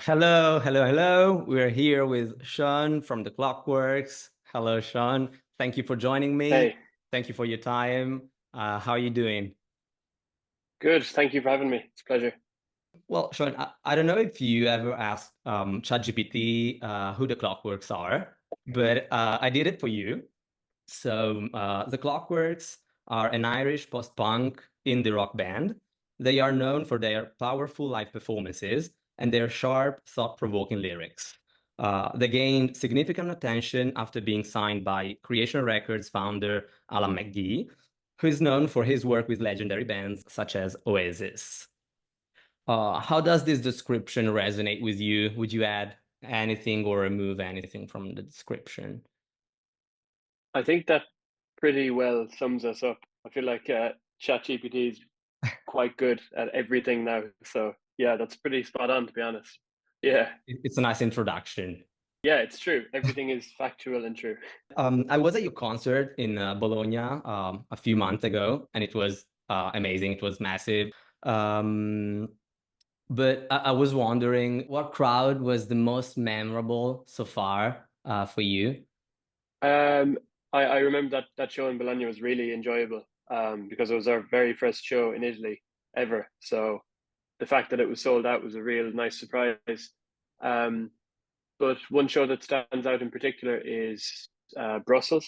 Hello, hello, hello. We're here with Sean from the Clockworks. Hello, Sean. Thank you for joining me. Hey, Thank you for your time. How are you doing? good. Thank you for having me. It's a pleasure. Well, Sean, I don't know if you ever asked ChatGPT who the Clockworks are, but I did it for you. So the Clockworks are an Irish post-punk indie rock band. They are known for their powerful live performances and their sharp, thought-provoking lyrics. They gained significant attention after being signed by Creation Records founder Alan McGee, who is known for his work with legendary bands such as Oasis. How does this description resonate with you? Would you add anything or remove anything from the description? I think that pretty well sums us up. I feel like ChatGPT is quite good at everything now. So yeah, that's pretty spot on, to be honest. Yeah, It's a nice introduction. yeah, it's true. Everything is factual and true. I was at your concert in Bologna a few months ago, and it was amazing. It was massive. Um, but I was wondering what crowd was the most memorable so far for you? Um, I remember that show in Bologna was really enjoyable because it was our very first show in Italy ever. So the fact that it was sold out was a real nice surprise. Um, But one show that stands out in particular is Brussels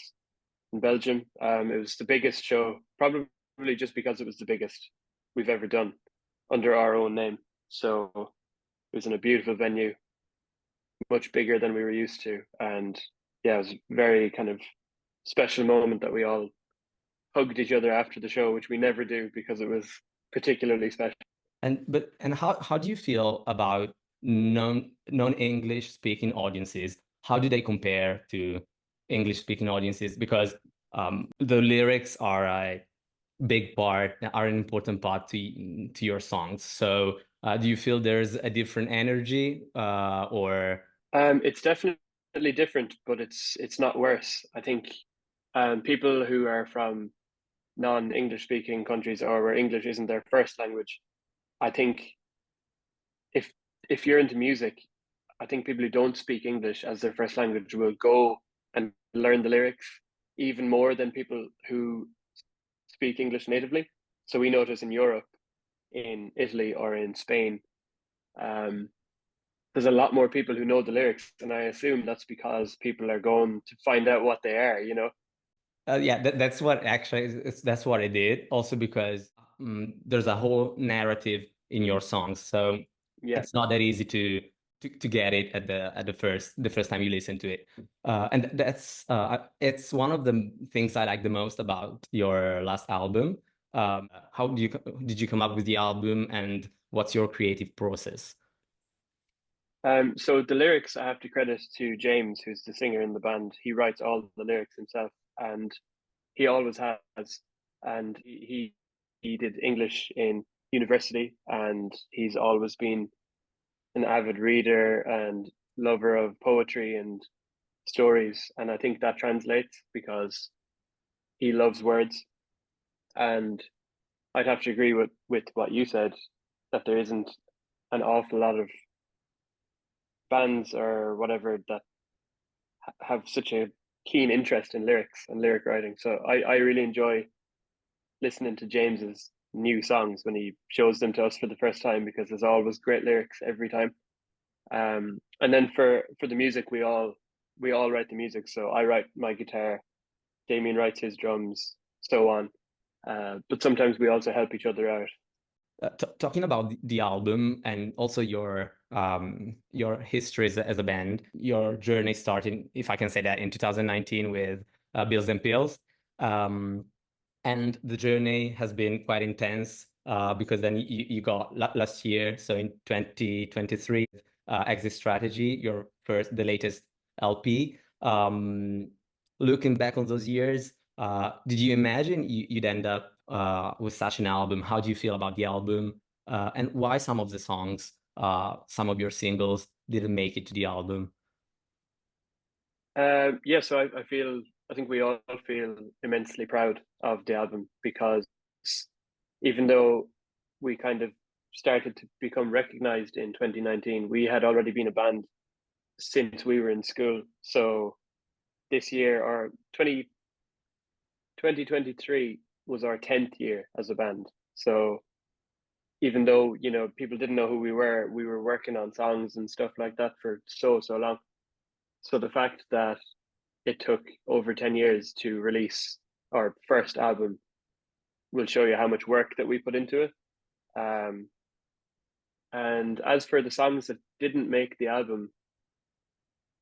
in Belgium. It was the biggest show, probably just because it was the biggest we've ever done under our own name. So it was in a beautiful venue, much bigger than we were used to. And yeah, it was a very kind of special moment that we all hugged each other after the show, which we never do because it was particularly special. And how do you feel about non-English speaking audiences? How do they compare to English speaking audiences? Because the lyrics are a big part, are an important part to your songs. So do you feel there's a different energy or It's definitely different, but it's not worse. I think people who are from non-English speaking countries or where English isn't their first language, I think if if you're into music, I think people who don't speak English as their first language will go and learn the lyrics even more than people who speak English natively. So we notice in Europe, in Italy or in Spain, um, there's a lot more people who know the lyrics, and I assume that's because people are going to find out what they are, you know? yeah, that's what actually that's what I did. Also because there's a whole narrative in your songs, so Yeah. it's not that easy to get it at the first time you listen to it. And that's it's one of the things I like the most about your last album. How did you come up with the album, and what's your creative process? So the lyrics I have to credit to James, who's the singer in the band. He writes all the lyrics himself, and he always has. And he did English in university, and he's always been an avid reader and lover of poetry and stories. And I think that translates because he loves words. And I'd have to agree with what you said that there isn't an awful lot of bands or whatever that have such a keen interest in lyrics and lyric writing. So I really enjoy listening to James's new songs when he shows them to us for the first time because there's always great lyrics every time. And then for the music, we all write the music. So I write my guitar, Damien writes his drums, so on. But sometimes we also help each other out. Talking about the album and also your history as a band, your journey started, if I can say that, in 2019 with Bills and Pills. Um, and the journey has been quite intense because then you got last year, so in 2023, Exit Strategy, the latest LP. Looking back on those years, did you imagine you'd end up with such an album? How do you feel about the album? And why some of the songs, some of your singles didn't make it to the album? Yeah, so I think we all feel immensely proud of the album because even though we kind of started to become recognized in 2019. We had already been a band since we were in school. So this year, or 2023 was our 10th year as a band. So even though, you know, people didn't know who we were working on songs and stuff like that for so long. So the fact that it took over 10 years to release our first album will show you how much work that we put into it. And as for the songs that didn't make the album,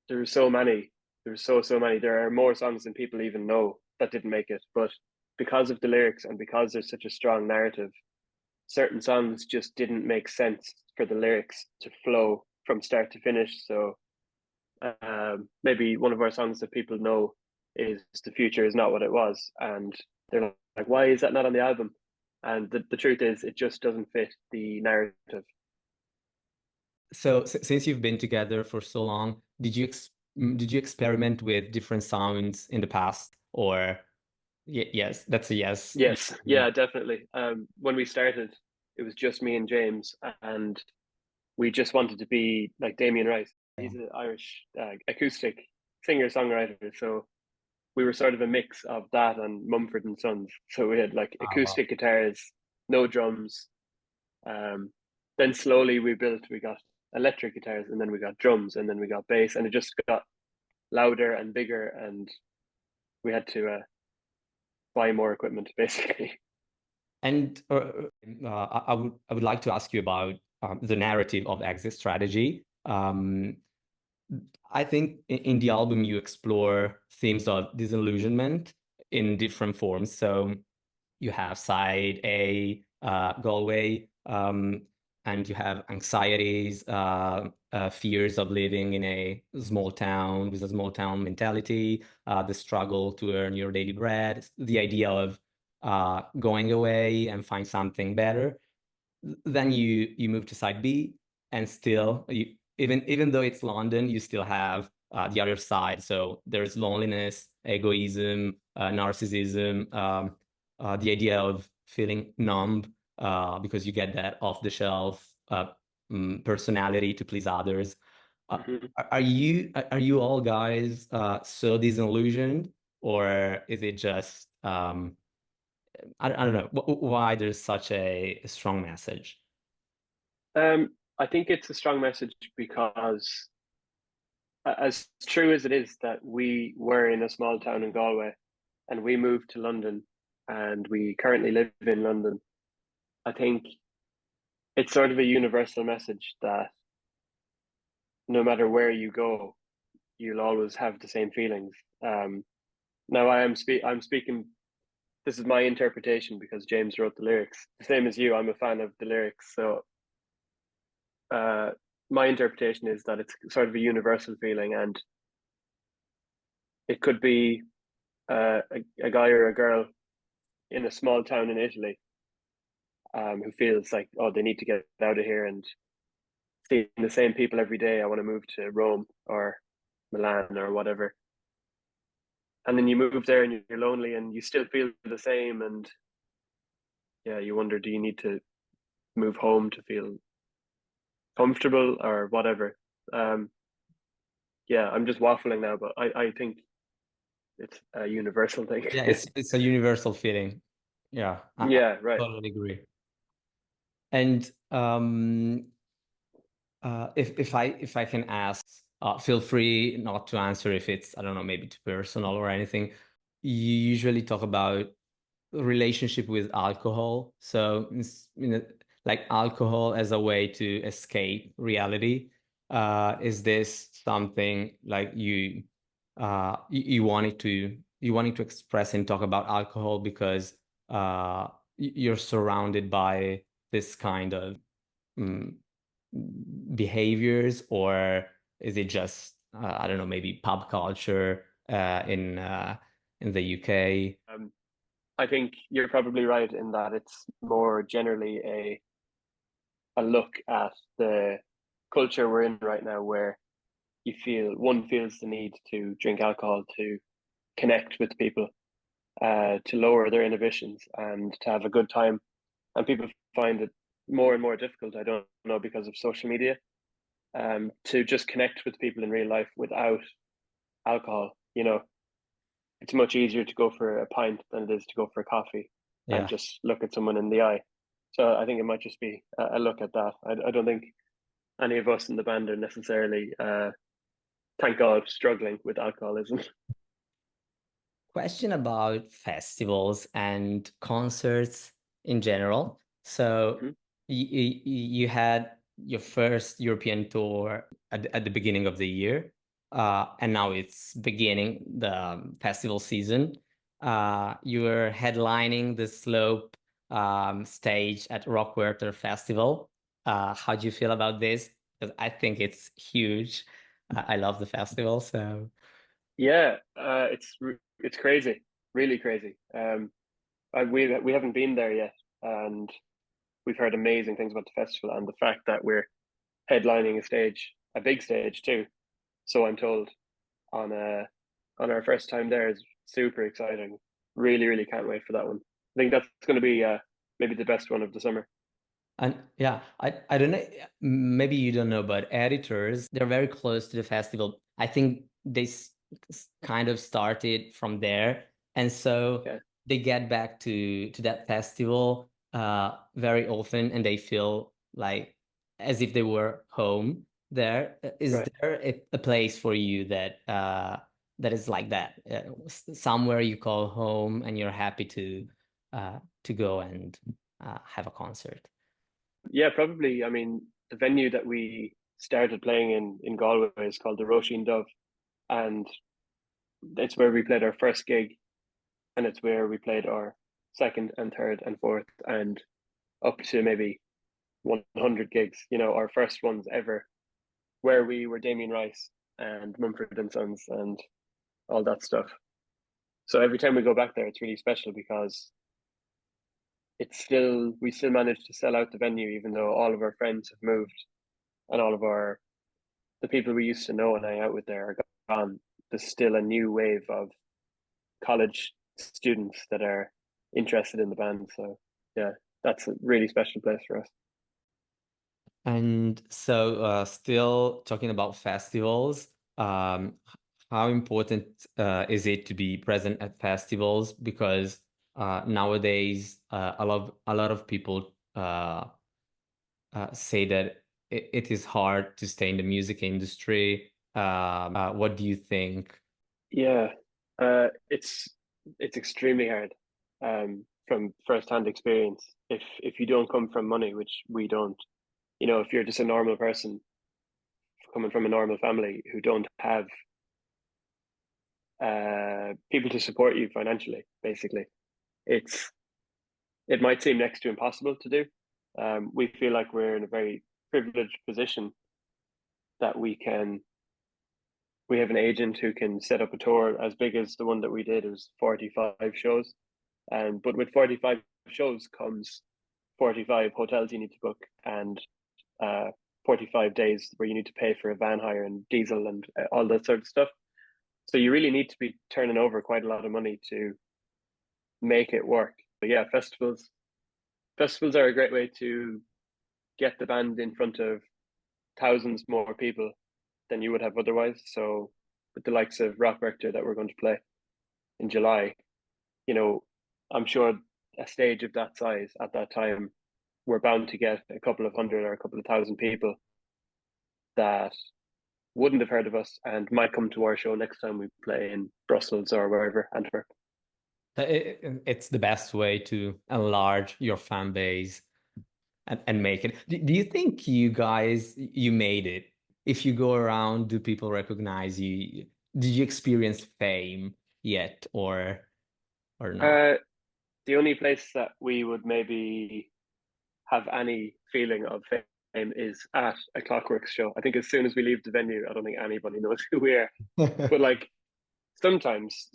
there were so many. There were so many. There are more songs than people even know that didn't make it. But because of the lyrics and because there's such a strong narrative, certain songs just didn't make sense for the lyrics to flow from start to finish. So maybe one of our songs that people know is "The Future Is Not What It Was," and they're like, "Why is that not on the album?" And the truth is, it just doesn't fit the narrative. So since you've been together for so long, did you experiment with different sounds in the past? Or yes, that's a yes. Yes, yeah, definitely. When we started, it was just me and James, and we just wanted to be like Damien Rice. He's an Irish acoustic singer-songwriter, so we were sort of a mix of that and Mumford and Sons. So we had like Wow. acoustic guitars, no drums. Then slowly we got electric guitars, and then we got drums, and then we got bass, and it just got louder and bigger, and we had to buy more equipment basically. And I would like to ask you about the narrative of exit strategy. I think in the album you explore themes of disillusionment in different forms. So you have side A, Galway, and you have anxieties, fears of living in a small town with a small town mentality, the struggle to earn your daily bread, the idea of going away and find something better. Then you move to side B, and still even though it's London, you still have the other side. So there's loneliness, egoism, narcissism, the idea of feeling numb because you get that off the shelf personality to please others. Mhm. Are you all guys so disillusioned, or is it just I don't know why there's such a strong message? I think it's a strong message because, as true as it is that we were in a small town in Galway and we moved to London and we currently live in London, I think it's sort of a universal message that no matter where you go, you'll always have the same feelings. Now I'm speaking. This is my interpretation because James wrote the lyrics. The same as you, I'm a fan of the lyrics. So uh, my interpretation is that it's sort of a universal feeling, and it could be a guy or a girl in a small town in Italy who feels like, oh, they need to get out of here and seeing the same people every day. I want to move to Rome or Milan or whatever. And then you move there and you're lonely and you still feel the same. And yeah, you wonder, do you need to move home to feel comfortable or whatever? Um, yeah, I'm just waffling now, but I think it's a universal thing. Yeah, it's a universal feeling. Yeah, I Yeah, right. totally agree. And if I can ask, feel free not to answer if it's, I don't know, maybe too personal or anything. You usually talk about relationship with alcohol. So like alcohol as a way to escape reality. Is this something like you wanted to express and talk about alcohol because you're surrounded by this kind of mm, behaviors, or is it just I don't know, maybe pub culture in the UK? Um, I think you're probably right in that it's more generally a look at the culture we're in right now, where one feels the need to drink alcohol to connect with people, to lower their inhibitions and to have a good time, and people find it more and more difficult. I don't know, because of social media, to just connect with people in real life without alcohol. You know, it's much easier to go for a pint than it is to go for a coffee and Yeah. just look at someone in the eye. So I think it might just be a look at that. I don't think any of us in the band are necessarily, thank God, struggling with alcoholism. Question about festivals and concerts in general. So Mhm. you had your first European tour at the beginning of the year, and now it's beginning the festival season. You were headlining the Slope stage at Rockwater Festival. How do you feel about this? Because I think it's huge. I love the festival, so Yeah, it's crazy, really crazy. We haven't been there yet, and we've heard amazing things about the festival and the fact that we're headlining a stage, a big stage too. So I'm told, on our first time there is super exciting. Really, really can't wait for that one. I think that's going to be maybe the best one of the summer. and yeah, I don't know, maybe you don't know, but editors, they're very close to the festival. I think they kind of started from there, and so Yeah, they get back to that festival very often, and they feel like as if they were home there. Is right. there a place for you that that is like that? Somewhere you call home and you're happy to go and have a concert? Yeah, probably. I mean, the venue that we started playing in Galway is called the Roisin Dove, and it's where we played our first gig, and it's where we played our second and third and fourth, and up to maybe 100 gigs. You know, our first ones ever, where we were Damien Rice and Mumford and Sons and all that stuff. So every time we go back there, it's really special because we still manage to sell out the venue, even though all of our friends have moved and all of the people we used to know and hang out with there are gone. There's still a new wave of college students that are interested in the band. So yeah, that's a really special place for us. And so, still talking about festivals, how important is it to be present at festivals? Because nowadays, a lot of people say that it is hard to stay in the music industry. What do you think? Yeah, it's extremely hard, from firsthand experience. If you don't come from money, which we don't, you know, if you're just a normal person coming from a normal family who don't have people to support you financially, basically, it's it might seem next to impossible to do. We feel like we're in a very privileged position that we have an agent who can set up a tour as big as the one that we did. It was 45 shows. But with 45 shows comes 45 hotels you need to book, and 45 days where you need to pay for a van hire and diesel and all that sort of stuff. So you really need to be turning over quite a lot of money to make it work. But yeah, festivals are a great way to get the band in front of thousands more people than you would have otherwise. So with the likes of Rock Rector that we're going to play in July, you know, I'm sure a stage of that size at that time, we're bound to get a couple of hundred or a couple of thousand people that wouldn't have heard of us and might come to our show next time we play in Brussels or wherever, Antwerp. It's the best way to enlarge your fan base and make it. Do you think you guys you made it? If you go around, do people recognize you? Did you experience fame yet, or not? Uh, the only place that we would maybe have any feeling of fame is at a Clockworks show. I think as soon as we leave the venue, I don't think anybody knows who we are. But like sometimes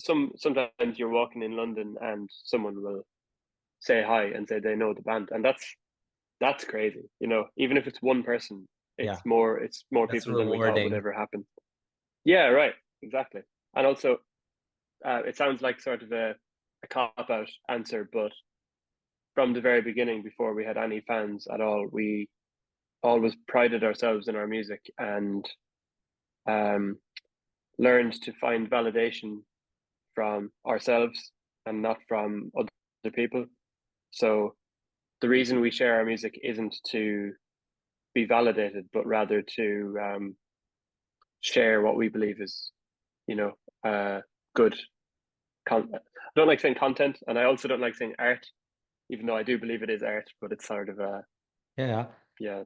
you're walking in London and someone will say hi and say they know the band, and that's crazy. You know, even if it's one person, Yeah, it's more that's people than we thought would rewarding. ever happen. Yeah, right, exactly. And also, it sounds like sort of a cop out answer, but from the very beginning, before we had any fans at all, we always prided ourselves in our music and learned to find validation from ourselves and not from other people. So the reason we share our music isn't to be validated, but rather to share what we believe is, good. I don't like saying content, and I also don't like saying art, even though I do believe it is art. But it's sort of Yeah. yeah,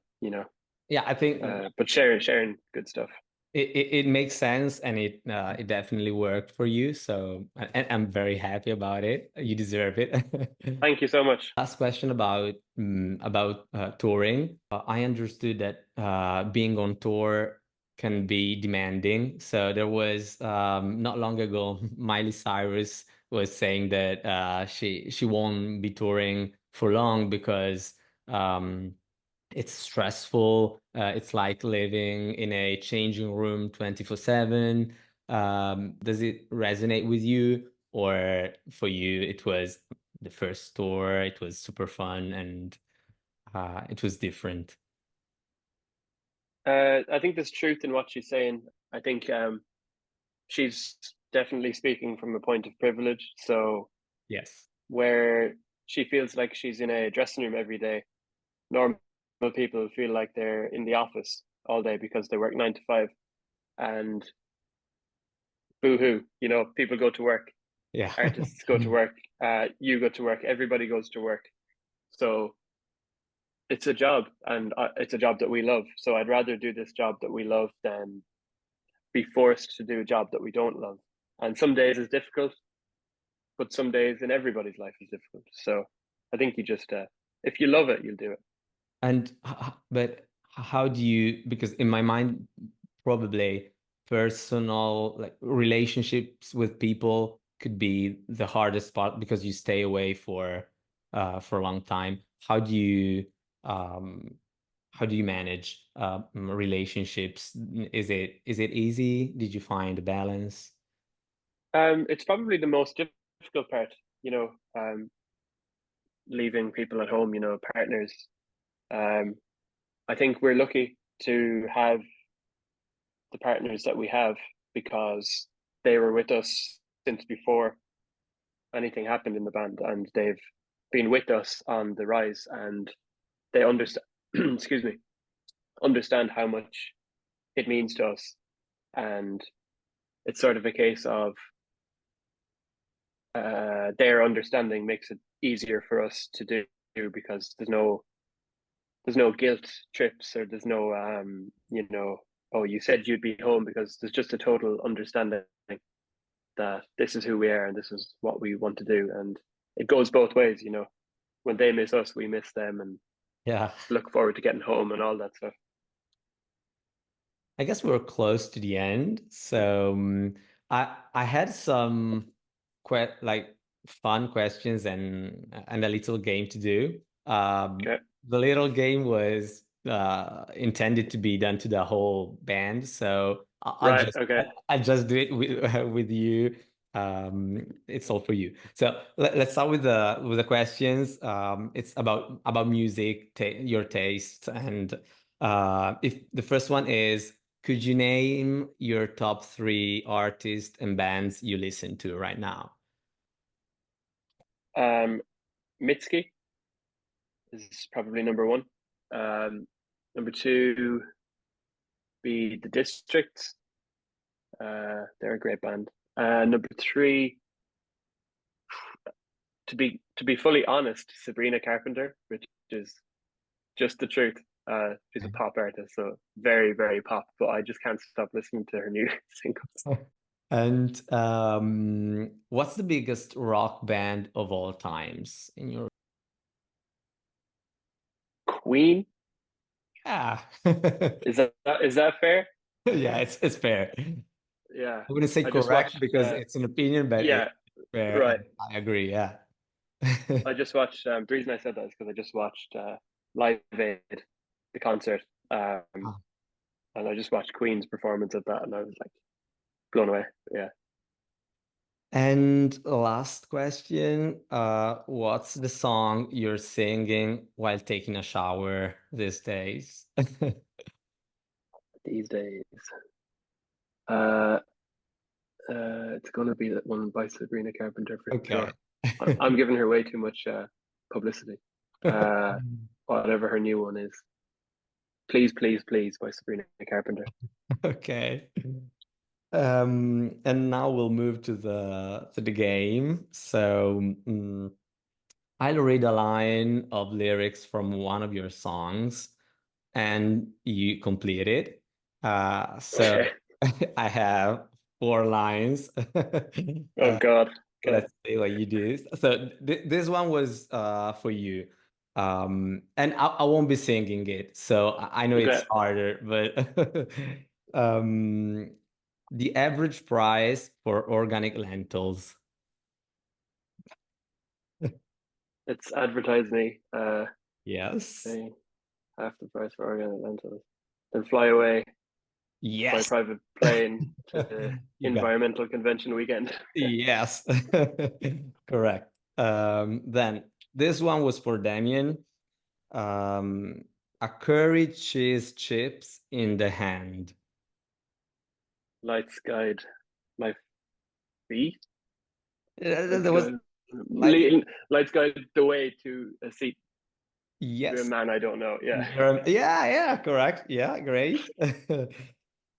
Yeah, I think but sharing good stuff. it makes sense, and it definitely worked for you. So, and I'm very happy about it. You deserve it. Thank you so much. Last question about touring. I understood that being on tour can be demanding. So there was not long ago, Miley Cyrus was saying that she won't be touring for long because it's stressful. It's like living in a changing room 24/7. Does it resonate with you, or for you it was the first tour, it was super fun, and it was different? I think there's truth in what she's saying. I think she's definitely speaking from a point of privilege. So Yes. where she feels like she's in a dressing room every day, normal people feel like they're in the office all day because they work 9 to 5. And boo-hoo, people go to work, Yeah. artists go to work, you go to work, everybody goes to work. So it's a job, and it's a job that we love. So I'd rather do this job that we love than be forced to do a job that we don't love. And some days is difficult, but some days in everybody's life is difficult. So I think you just, if you love it, you'll do it. And but how do you, because in my mind, probably personal like relationships with people could be the hardest part because you stay away for a long time. Um how do you manage relationships? Is it easy? Did you find a balance? It's probably the most difficult part, leaving people at home, partners. Um, I think we're lucky to have the partners that we have because they were with us since before anything happened in the band, and they've been with us on the rise, and they understand excuse me, understand how much it means to us. And it's sort of a case of their understanding makes it easier for us to do, because there's no guilt trips, or there's no oh, you said you'd be home, because there's just a total understanding that this is who we are and this is what we want to do. And it goes both ways. When they miss us, we miss them, and Yeah. look forward to getting home and all that stuff. I guess we're close to the end. So I had some like fun questions and a little game to do. Okay. The little game was intended to be done to the whole band, so Right. Okay. I'll just do it with with you. It's all for you. So let's start with the questions. It's about music, your taste, and if the first one is, could you name your top three artists and bands you listen to right now? um Mitski is probably number one. Number two be the Districts. They're a great band. Number three, to be fully honest, Sabrina Carpenter, which is just the truth. She's a pop artist, so very, very pop, but I just can't stop listening to her new singles. And what's the biggest rock band of all times in your? Queen, Yeah. is that fair? Yeah, it's fair. Yeah, I wouldn't say I just correct watched. because it's an opinion, but Yeah, it's fair, right. and I agree. Yeah. I just watched. The reason I said that is because I just watched Live Aid, the concert, and I just watched Queen's performance of that, and I was like blown away. Yeah. And last question, what's the song you're singing while taking a shower these days? These days. Uh, it's gonna be that one by Sabrina Carpenter for Okay. sure. I'm giving her way too much publicity. Uh, whatever her new one is. Please, please, please by Sabrina Carpenter. Okay. And now we'll move to the game. So I'll read a line of lyrics from one of your songs, and you complete it. So Okay. I have four lines. Oh God. Okay. Let's see what you do. So this one was for you. And I won't be singing it, so I know it's Okay. harder, but the average price for organic lentils. It's advertise me. Yes. Pay half the price for organic lentils. Then fly away by Yes. private plane to the You got it. environmental convention weekend. Yes. Correct. Then this one was for Damien. Um, a curry cheese chips in the hand. Lights guide my feet. Lights There was guide, like, lights guide the way to a seat to a yes. man I don't know. Yeah. Yeah, correct. Yeah, great.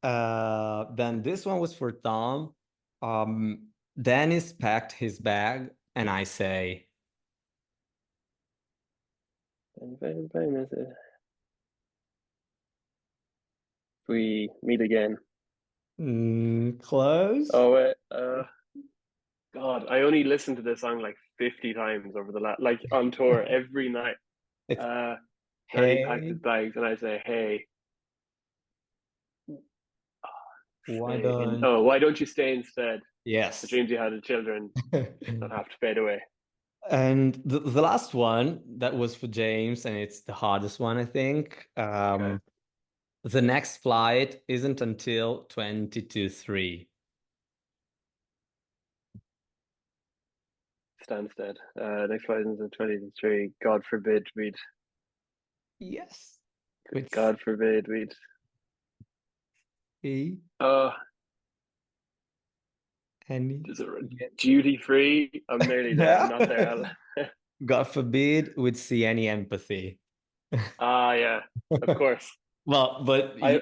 Then this one was for Tom. Dennis packed his bag, and I say, We meet again. close. Oh wait, God, I only listened to this song like 50 times over the last, like on tour every night. It's Then he packed his hey, bags, and I say, "Hey, why stay in. don't? Oh, why don't you stay instead? The Yes. dreams you had of children don't have to fade away." And the last one that was for James, and it's the hardest one, I think. Okay, The next flight isn't until 2023. Stansted. Next flight is in 2023. God forbid we'd. Yes. With God forbid we'd. C Oh, any is it duty free? I'm nearly there. I'm not there. God forbid we'd see any empathy. Yeah, of course. Well, but I you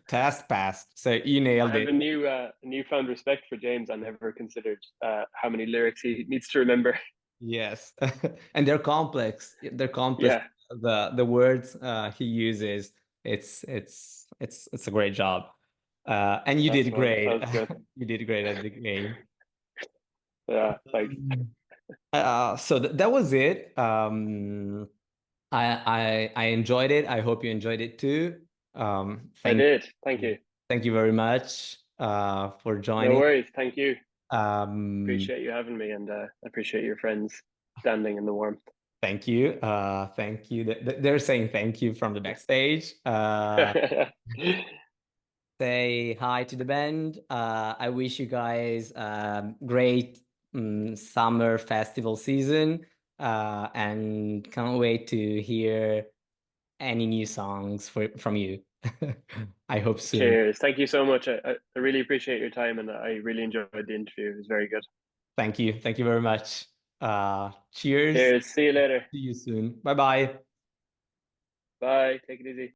task passed, so you I nailed have it. a newfound respect for James. I never considered how many lyrics he needs to remember. Yes. And they're complex. They're complex. Yeah, The words he uses, it's a great job. And you that's did fun. great. That was good. You did great at the game. Yeah, thanks. So that was it. I enjoyed it. I hope you enjoyed it too. I did. Thank you. Thank you very much for No joining. worries. Thank you. Um, Appreciate you having me, and appreciate your friends standing in the warmth. Thank you. Thank you. They're saying thank you from the backstage. Say hi to the band. I wish you guys great summer festival season, and can't wait to hear any new songs from you. I hope soon. Cheers. Thank you so much. I really appreciate your time, and I really enjoyed the interview. It was very good. Thank you. Thank you very much. Cheers. Cheers. See you later. See you soon. Bye bye. Bye. Take it easy.